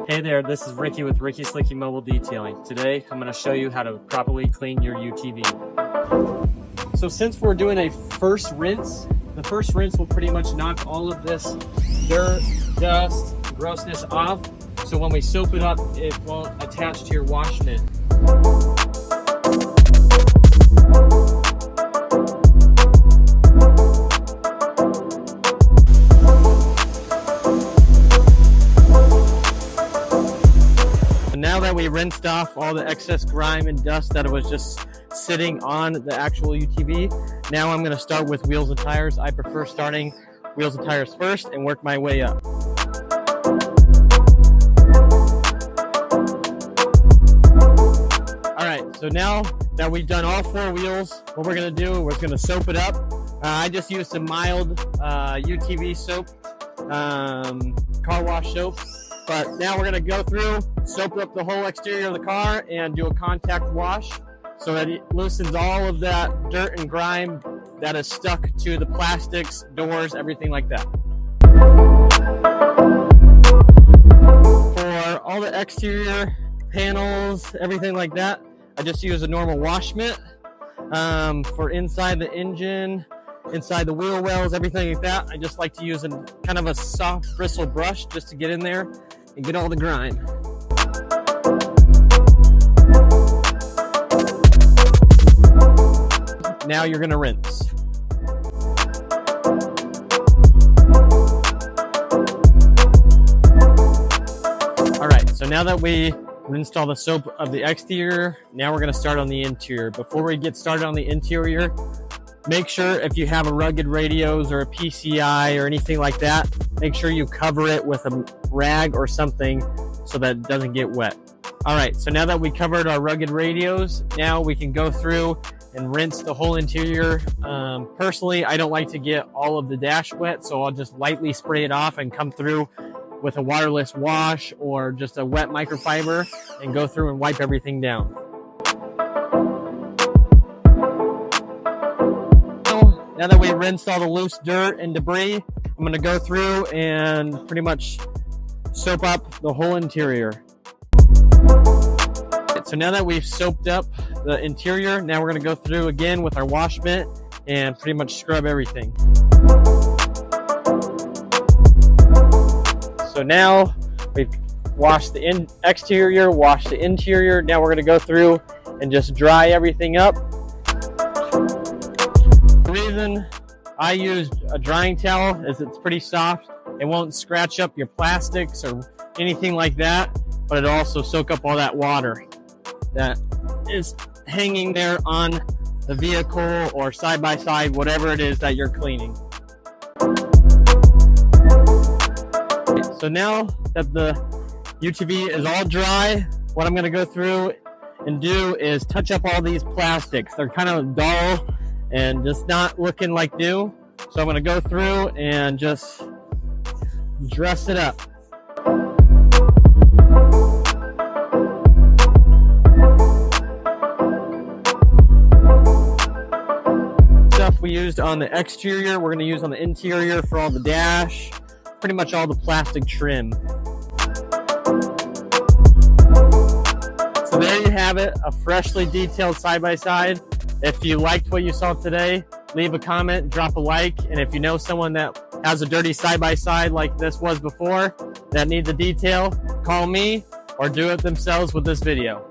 Hey there, this is Ricky with Ricky Slicky Mobile Detailing. Today, I'm going to show you how to properly clean your UTV. So since we're doing a first rinse, the first rinse will pretty much knock all of this dirt, dust, grossness off. So when we soap it up, it won't attach to your wash mitt. Now that we rinsed off all the excess grime and dust that was just sitting on the actual UTV, now I'm going to start with wheels and tires. I prefer starting wheels and tires first and work my way up. Alright, so now that we've done all four wheels, what we're going to do, we're going to soap it up. I just used some mild UTV soap, car wash soap. But now we're going to go through, soap up the whole exterior of the car and do a contact wash so that it loosens all of that dirt and grime that is stuck to the plastics, doors, everything like that. For all the exterior panels, everything like that, I just use a normal wash mitt. For inside the engine, inside the wheel wells, everything like that, I just like to use kind of a soft bristle brush just to get in there and get all the grime. Now you're gonna rinse. All right, so now that we rinsed all the soap of the exterior, now we're gonna start on the interior. Before we get started on the interior, make sure if you have a rugged radios or a PCI or anything like that, make sure you cover it with a rag or something so that it doesn't get wet. All right, so now that we covered our rugged radios, now we can go through and rinse the whole interior. Personally, I don't like to get all of the dash wet, so I'll just lightly spray it off and come through with a waterless wash or just a wet microfiber and go through and wipe everything down. Now that we rinsed all the loose dirt and debris, I'm going to go through and pretty much soap up the whole interior. So now that we've soaped up the interior, now we're going to go through again with our wash mitt and pretty much scrub everything. So now we've washed the exterior, washed the interior. Now we're going to go through and just dry everything up. The reason I used a drying towel is it's pretty soft. It won't scratch up your plastics or anything like that, but it'll also soak up all that water that is hanging there on the vehicle or side by side, whatever it is that you're cleaning. So now that the UTV is all dry, what I'm going to go through and do is touch up all these plastics. They're kind of dull and just not looking like new. So I'm going to go through and just dress it up. Stuff we used on the exterior, we're going to use on the interior for all the dash, pretty much all the plastic trim. So there you have it, a freshly detailed side-by-side. If you liked what you saw today, leave a comment, drop a like, and if you know someone that has a dirty side-by-side like this was before that needs a detail, call me or do it themselves with this video.